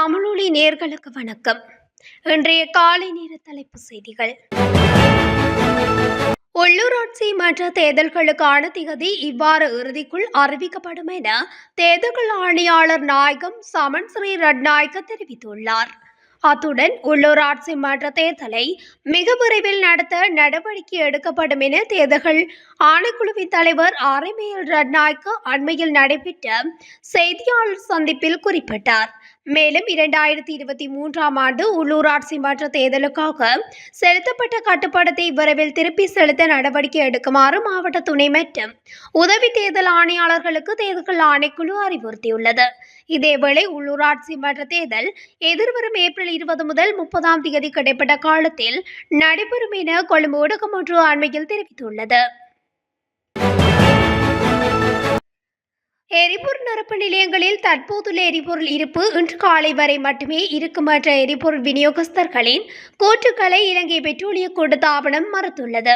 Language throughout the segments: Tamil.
தமிழொலி நேயர்களுக்கு வணக்கம். இன்றைய காலை நேர தலைப்பு செய்திகள். உள்ளூராட்சி மன்ற தேர்தல்களுக்கான திகதி இவ்வார இறுதிக்குள் அறிவிக்கப்படும் என தேர்தல்கள் ஆணையாளர் நாயகம் சமன் ஸ்ரீ ரட்நாயக்க தெரிவித்துள்ளார். அத்துடன் உள்ளூராட்சி மன்ற தேர்தலை மிக விரைவில் நடத்த நடவடிக்கை எடுக்கப்படும் என தேர்தல்கள் ஆணைக்குழுவின் தலைவர் ஆர்எம்ஏஎல் ரட்நாயக்க அண்மையில் நடைபெற்ற செய்தியாளர் சந்திப்பில் குறிப்பிட்டார். மேலும் 2023ஆம் ஆண்டு உள்ளூராட்சி மன்ற தேர்தலுக்காக செலுத்தப்பட்ட கட்டுப்பாடத்தை விரைவில் திருப்பி செலுத்த நடவடிக்கை எடுக்குமாறு மாவட்ட துணை மற்றும் உதவி தேர்தல் ஆணையாளர்களுக்கு தேர்தல் ஆணைக்குழு அறிவுறுத்தியுள்ளது. இதேவேளை உள்ளூராட்சி மன்ற தேர்தல் எதிர்வரும் ஏப்ரல் 20 முதல் 30ஆம் தேதி கிடைப்பட்ட காலத்தில் நடைபெறும் என கொழும்பு ஊடகம் ஒன்று அண்மையில் தெரிவித்துள்ளது. எரிபொருள் நிரப்பு நிலையங்களில் தற்போதுள்ள எரிபொருள் இருப்பு இன்று காலை வரை மட்டுமே இருக்கும் என்ற எரிபொருள் விநியோகஸ்தர்களின் கூற்றுக்களை இலங்கை பெட்ரோலிய கூட்டுத்தாபனம் மறுத்துள்ளது.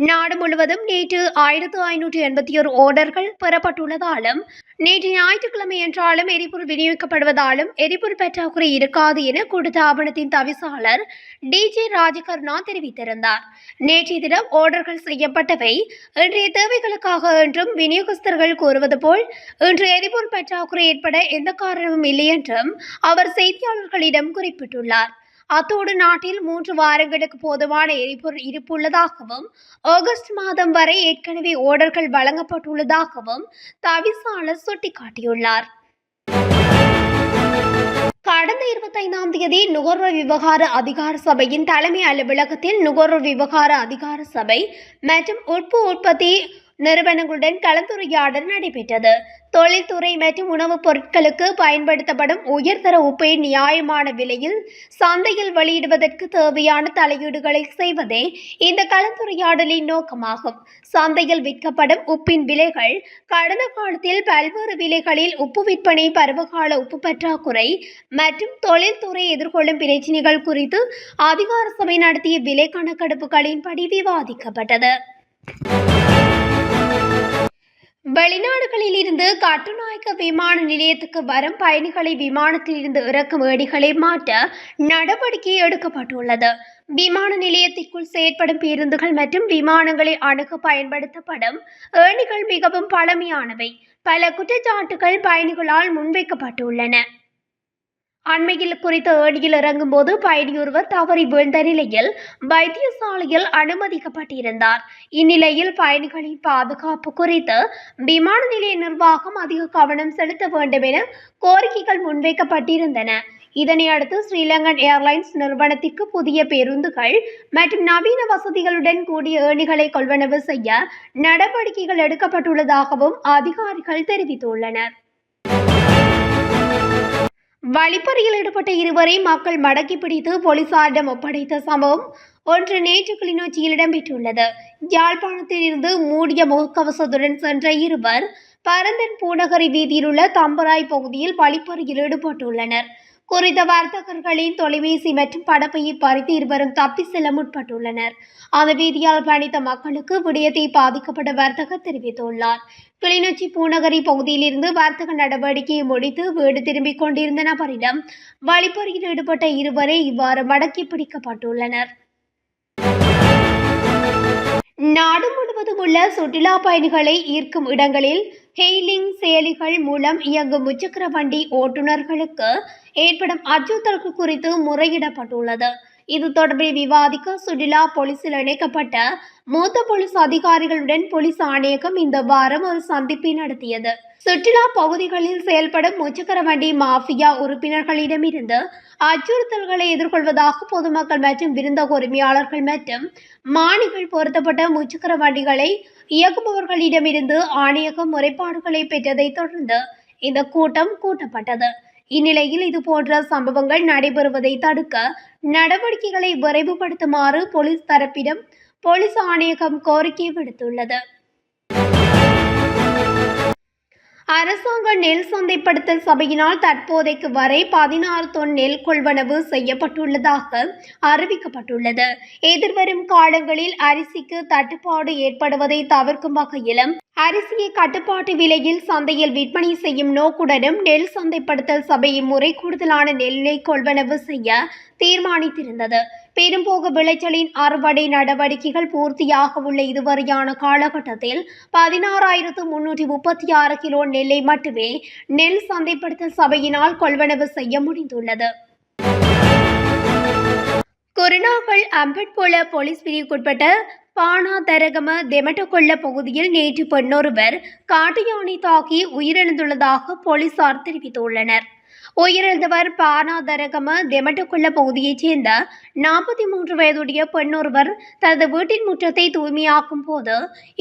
நாடு முழுவதும் நேற்று 1581 ஓர்டர்கள் பெறப்பட்டுள்ளதாலும் நேற்று ஞாயிற்றுக்கிழமை என்றாலும் எரிபொருள் விநியோகிக்கப்படுவதாலும் எரிபொருள் பற்றாக்குறை இருக்காது என கூட்டுத்தாபனத்தின் தவிசாளர் டிஜே ராஜகருணா தெரிவித்திருந்தார். நேற்றைய தினம் ஓர்டர்கள் செய்யப்பட்டவை இன்றைய தேவைகளுக்காக என்றும் விநியோகஸ்தர்கள் கூறுவது போல் இன்று எரிபொருள் பற்றாக்குறை ஏற்பட எந்த காரணமும் இல்லை என்றும் அவர் செய்தியாளர்களிடம் குறிப்பிட்டுள்ளார். அத்தோடு நாட்டில் 3 வாரங்களுக்கு போதுமான எரிபொருள் இருப்பு உள்ளதாகவும் ஆகஸ்ட் மாதம் வரை ஏற்கனவே ஓர்டர்கள் வழங்கப்பட்டுள்ளதாகவும் தவிசாளர் சுட்டிக்காட்டியுள்ளார். கடந்த 25ஆம் தேதி நுகர்வோர் விவகார அதிகார சபையின் தலைமை அலுவலகத்தில் நுகர்வோர் விவகார அதிகார சபை மற்றும் உற்பத்தி நிறுவனங்களுடன் கலந்துரையாடல் நடைபெற்றது. தொழில்துறை மற்றும் உணவுப் பொருட்களுக்கு பயன்படுத்தப்படும் உயர்தர உப்பை நியாயமான விலையில் சந்தையில் வெளியிடுவதற்கு தேவையான தலையீடுகளை செய்வதே இந்த கலந்துரையாடலின் நோக்கமாகும். சந்தையில் விற்கப்படும் உப்பின் விலைகள் கடந்த காலத்தில் பல்வேறு விலைகளில் உப்பு விற்பனை, பருவகால உப்பு பற்றாக்குறை மற்றும் தொழில்துறை எதிர்கொள்ளும் பிரச்சினைகள் குறித்து அதிகார சபை நடத்திய விலை கணக்கெடுப்புகளின்படி விவாதிக்கப்பட்டது. வெளிநாடுகளில் இருந்து கட்டுநாயக்க விமான நிலையத்துக்கு வரும் பயணிகளை விமானத்தில் இருந்து இறக்கும் ஏணிகளை மாற்ற நடவடிக்கை எடுக்கப்பட்டுள்ளது. விமான நிலையத்திற்குள் செயற்படும் பேருந்துகள் மற்றும் விமானங்களை அணுக பயன்படுத்தப்படும் ஏணிகள் மிகவும் பழமையானவை. பல குற்றச்சாட்டுகள் பயணிகளால் முன்வைக்கப்பட்டுள்ளன. அண்மையில் குறித்த ஏணியில் இறங்கும் போது பயணியொருவர் தவறி வீழ்ந்த நிலையில் வைத்தியசாலையில் அனுமதிக்கப்பட்டிருந்தார். இந்நிலையில் பயணிகளின் பாதுகாப்பு குறித்து விமான நிலைய நிர்வாகம் அதிக கவனம் செலுத்த வேண்டும் என கோரிக்கைகள் முன்வைக்கப்பட்டிருந்தன. இதனை அடுத்து ஸ்ரீலங்கன் ஏர்லைன்ஸ் நிறுவனத்திற்கு புதிய பேருந்துகள் மற்றும் நவீன வசதிகளுடன் கூடிய ஏணிகளை கொள்வனவு செய்ய நடவடிக்கைகள் எடுக்கப்பட்டுள்ளதாகவும் அதிகாரிகள் தெரிவித்துள்ளனர். வழிப்பறியில் ஈடுபட்ட இருவரை மக்கள் மடக்கி பிடித்து போலீசாரிடம் ஒப்படைத்த சம்பவம் ஒன்று நேற்று கிளிநொச்சியில் இடம்பெற்றுள்ளது. யாழ்ப்பாணத்தில் இருந்து மூடிய முகக்கவசத்துடன் சென்ற இருவர் பரந்தன் பூநகரி வீதியில் உள்ள தம்பராய் பகுதியில் வழிப்பறியில் ஈடுபட்டுள்ளனர். குறித்த வர்த்தகர்களின் தொலைபேசி மற்றும் படப்பையை பறித்து இருவரும் தப்பி செல்ல முற்பட்டுள்ளனர். அந்த வீதியால் பயணித்த மக்களுக்கு விடயத்தை பாதிக்கப்பட்ட வர்த்தகர் தெரிவித்துள்ளார். கிளிநொச்சி பூநகரி பகுதியில் இருந்து வர்த்தக நடவடிக்கையை முடித்து வீடு திரும்பிக் கொண்டிருந்த நபரிடம் வழிப்பறியில் ஈடுபட்ட இருவரே இவ்வாறு மடக்கி பிடிக்கப்பட்டுள்ளனர். நாடு முழுவதும் உள்ள சுற்றுலா பயணிகளை ஈர்க்கும் இடங்களில் ஹெய்லிங் செயலிகள் மூலம் இயங்கும் முச்சக்கர வண்டி ஓட்டுநர்களுக்கு ஏற்படும் அச்சுறுத்தல்கள் குறித்து முறையிடப்பட்டுள்ளது. இது தொடர்பில் விவாதிக்க சுற்றுலா போலீசில் இணைக்கப்பட்ட மூத்த போலீஸ் அதிகாரிகளுடன் போலீஸ் ஆணையகம் இந்த வாரம் ஒரு சந்திப்பை நடத்தியது. சுற்றுலா பகுதிகளில் செயல்படும் முச்சக்கர வண்டி மாஃபியா உறுப்பினர்களிடமிருந்து அச்சுறுத்தல்களை எதிர்கொள்வதாக பொதுமக்கள் மற்றும் விருந்தக உரிமையாளர்கள் மற்றும் மாணிகள் பொருத்தப்பட்ட முச்சக்கர வண்டிகளை இயக்குபவர்களிடமிருந்து ஆணையகம் முறைப்பாடுகளை பெற்றதை தொடர்ந்து இந்த கூட்டம் கூட்டப்பட்டது. இந்நிலையில் இதுபோன்ற சம்பவங்கள் நடைபெறுவதை தடுக்க நடவடிக்கைகளை விரைவுபடுத்துமாறு போலீஸ் தரப்பிடம் போலீஸ் ஆணையகம் கோரிக்கை விடுத்துள்ளது. அரசாங்க நெல் சந்தைப்படுத்தல் சபையினால் தற்போதைக்கு வரை 16 தொன் நெல் கொள்வனவு செய்யப்பட்டுள்ளதாக அறிவிக்கப்பட்டுள்ளது. எதிர்வரும் காலங்களில் அரிசிக்கு தட்டுப்பாடு ஏற்படுவதை தவிர்க்கும் வகையிலும் அரிசியை கட்டுப்பாட்டு விலையில் சந்தையில் விற்பனை செய்யும் நோக்குடனும் நெல் சந்தைப்படுத்தல் சபை முறை கூடுதலான நெல்லை கொள்வனவு செய்ய தீர்மானித்திருந்தது. பெரும்போக விளைச்சலின் அறுவடை நடவடிக்கைகள் பூர்த்தியாக உள்ள இதுவரையான காலகட்டத்தில் 16,336 கிலோ நெல்லை மட்டுமே நெல் சந்தைப்படுத்தல் சபையினால் கொள்வனவு செய்ய முடிந்துள்ளது. குருநாகல் அம்பட்புல போலீஸ் பிரிவுக்குட்பட்ட பானாதரகம தெமட்டகொல்ல பகுதியில் நேற்று பெண்ணொருவர் காட்டு யானை தாக்கி உயிரிழந்துள்ளதாக போலீசார் தெரிவித்துள்ளனர். உயிரிழந்தவர் பானாதரகம தெமட்டகொல்ல பகுதியைச் சேர்ந்த 43 வயதுடைய பெண்ணொருவர் தனது வீட்டின் முற்றத்தை தூய்மையாக்கும் போது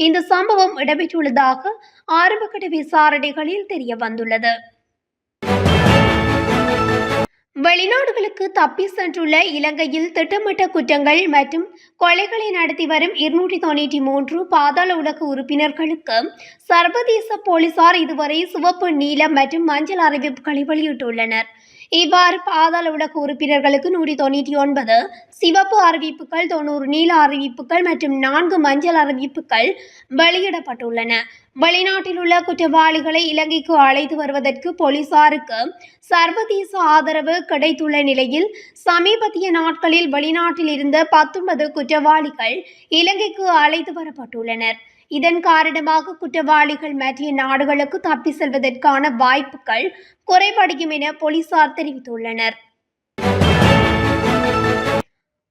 இந்த சம்பவம் இடம்பெற்றுள்ளதாக ஆரம்பகட்ட விசாரணைகளில் தெரிய வந்துள்ளது. வெளிநாடுகளுக்கு தப்பி சென்றுள்ள இலங்கையில் திட்டமிட்ட குற்றங்கள் மற்றும் கொலைகளை நடத்தி வரும் 293 பாதாள உலக உறுப்பினர்களுக்கு சர்வதேச போலீசார் இதுவரை சிவப்பு, நீலம் மற்றும் மஞ்சள் அறிவிப்புகளை வெளியிட்டுள்ளனர். இவ்வாறு பாதாள உலக உறுப்பினர்களுக்கு 199 சிவப்பு அறிவிப்புகள், 90 நீல அறிவிப்புகள் மற்றும் 4 மஞ்சள் அறிவிப்புகள் வெளியிடப்பட்டுள்ளன. வெளிநாட்டில் உள்ள குற்றவாளிகளை இலங்கைக்கு அழைத்து வருவதற்கு போலீசாருக்கு சர்வதேச ஆதரவு கிடைத்துள்ள நிலையில் சமீபத்திய நாட்களில் வெளிநாட்டில் இருந்த 19 குற்றவாளிகள் இலங்கைக்கு அழைத்து வரப்பட்டுள்ளனர். இதன் காரணமாக குற்றவாளிகள் மற்ற நாடுகளுக்கு தப்பி செல்வதற்கான வாய்ப்புகள் குறைவடையும் என போலீசார் தெரிவித்துள்ளனர்.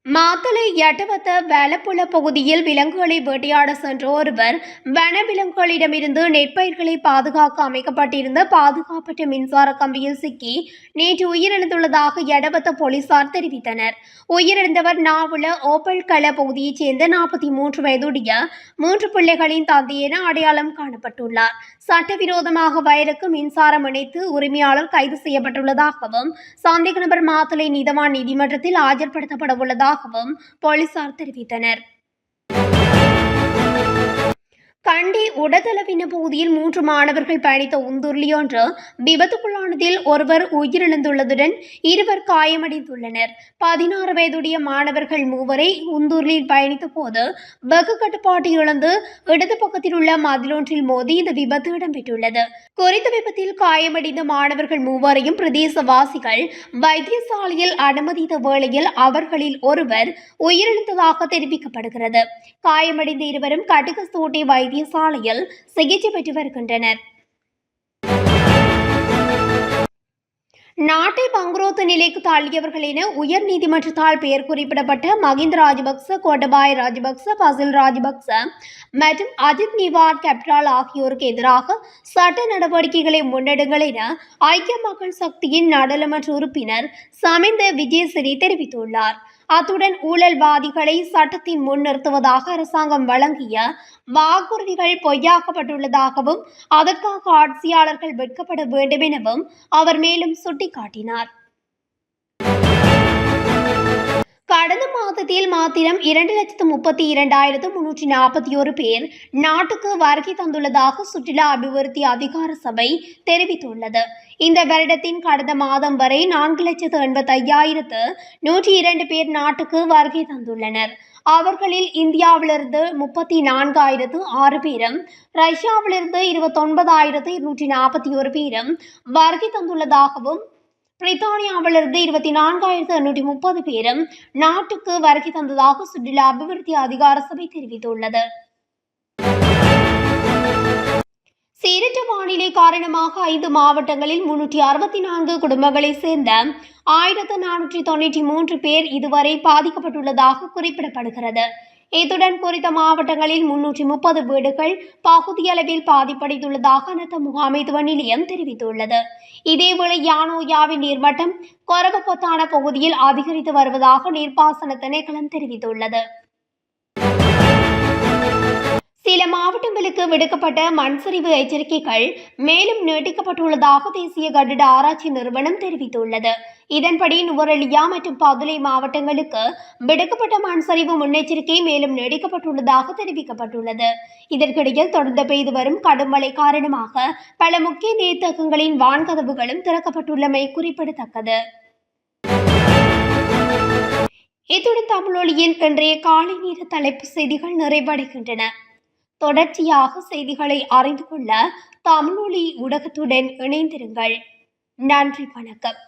மாத்தளை யட்டவத்த வேலப்புல பகுதியில் விலங்குகளை வேட்டையாட சென்ற ஒருவர் வனவிலங்குகளிடமிருந்து நெற்பயிர்களை பாதுகாக்க அமைக்கப்பட்டிருந்த பாதுகாப்பற்ற மின்சார கம்பியில் சிக்கி நேற்று உயிரிழந்துள்ளதாக யட்டவத்த போலீசார் தெரிவித்தனர். உயிரிழந்தவர் நாவல ஓப்பல் கள பகுதியைச் சேர்ந்த 43 வயதுடைய 3 பிள்ளைகளின் தந்தை என அடையாளம் காணப்பட்டுள்ளார். சட்டவிரோதமாக வயலுக்கு மின்சாரம் இணைத்து உரிமையாளர் கைது செய்யப்பட்டுள்ளதாகவும் சந்தேக நபர் மாத்தளை நீதவான் நீதிமன்றத்தில் ஆஜர்படுத்தப்பட உள்ளதாக போலீசார் தெரிவித்தனர். கண்டி உடதளவின பகுதியில் 3 மாணவர்கள் பயணித்த உந்துருளி ஒன்று விபத்துக்குள்ளானதில் ஒருவர் உயிரிழந்துள்ளதுடன் 2 காயமடைந்துள்ளனர். 16 வயதுடைய மாணவர்கள் 3 உந்துருளில் பயணித்த போது வெகு கட்டுப்பாட்டை இழந்து இடது பக்கத்தில் உள்ள மதிலொன்றில் மோதி இந்த விபத்து இடம்பெற்றுள்ளது. குறித்த விபத்தில் காயமடைந்த மாணவர்கள் 3 பிரதேசவாசிகள் வைத்தியசாலையில் அனுமதித்த வேளையில் அவர்களில் ஒருவர் உயிரிழந்ததாக தெரிவிக்கப்படுகிறது. காயமடைந்த 2 கட்டுக்கசோட்டை வைத்தியசாலையில் சிகிச்சை பெற்று வருகின்றனர். நாட்டை பங்குரோத்து நிலைக்கு தள்ளியவர்கள் என உயர் நீதிமன்றத்தால் பெயர் குறிப்பிடப்பட்ட மகிந்த ராஜபக்ச, கோட்டபாய ராஜபக்ச, பசில் ராஜபக்ச மற்றும் அஜித் நிவாட் கேப்டால் ஆகியோருக்கு எதிராக சட்ட நடவடிக்கைகளை முன்னெடுங்கள் என ஐக்கிய மக்கள் சக்தியின் நாடாளுமன்ற உறுப்பினர் சமிந்த விஜயசிறி தெரிவித்துள்ளார். அத்துடன் ஊழல்வாதிகளை சட்டத்தின் முன் நிறுத்துவதாக அரசாங்கம் வழங்கிய வாக்குறுதிகள் பொய்யாக்கப்பட்டுள்ளதாகவும் அதற்காக ஆட்சியாளர்கள் வெட்கப்பட வேண்டும் எனவும் அவர் மேலும் சுட்டிக்காட்டினார். கடந்த மாதத்தில் மாத்திரம் 2,32,341 பேர் நாட்டுக்கு வருகை தந்துள்ளதாக சுற்றுலா அபிவிருத்தி அதிகார சபை தெரிவித்துள்ளது. இந்த வருடத்தின் கடந்த மாதம் வரை 4,85,102 பேர் நாட்டுக்கு வருகை தந்துள்ளனர். அவர்களில் இந்தியாவிலிருந்து 34,006 பேரும், ரஷ்யாவிலிருந்து 29,241 பேரும் வருகை தந்துள்ளதாகவும் பிரித்தானியாவிலிருந்து 24,830 பேரும் நாட்டுக்கு வருகை தந்ததாக சுற்றுலா அபிவிருத்தி அதிகார சபை தெரிவித்துள்ளது. சீரற்ற வானிலை காரணமாக 5 மாவட்டங்களில் 364 குடும்பங்களைச் சேர்ந்த 1,493 பேர் இதுவரை பாதிக்கப்பட்டுள்ளதாக குறிப்பிடப்படுகிறது. இத்துடன் குறித்த மாவட்டங்களில் 330 வீடுகள் பகுதியளவில் பாதிப்படைந்துள்ளதாக அனர்த்த முகாமைத்துவ நிலையம் தெரிவித்துள்ளது. இதேவேளை யானோயாவின் நீர்மட்டம் கொரவப்பொத்தான பகுதியில் அதிகரித்து வருவதாக நீர்ப்பாசன திணைக்களம் தெரிவித்துள்ளது. சில மாவட்டங்களுக்கு விடுக்கப்பட்ட மண்சரிவு எச்சரிக்கைகள் மேலும் நீட்டிக்கப்பட்டுள்ளதாக தேசிய கட்டிட ஆராய்ச்சி நிறுவனம் தெரிவித்துள்ளது. இதன்படி நுவரெலியா மற்றும் பதுளை மாவட்டங்களுக்கு விடுக்கப்பட்ட மண்சரிவு முன்னெச்சரிக்கை மேலும் நீடிக்கப்பட்டுள்ளதாக தெரிவிக்கப்பட்டுள்ளது. இதற்கிடையில் தொடர்ந்து பெய்து வரும் கடும் மழை காரணமாக பல முக்கிய நீர்த்தேக்கங்களின் வான்கதவுகளும் திறக்கப்பட்டுள்ளமை குறிப்பிடத்தக்கது. இத்துடன் தமிழொலியின் இன்றைய காலை நேர தலைப்பு செய்திகள் நிறைவடைகின்றன. தொடர்ச்சியாக செய்திகளை அறிந்து கொள்ள தமிழொலி ஊடகத்துடன் இணைந்திருங்கள். நன்றி, வணக்கம்.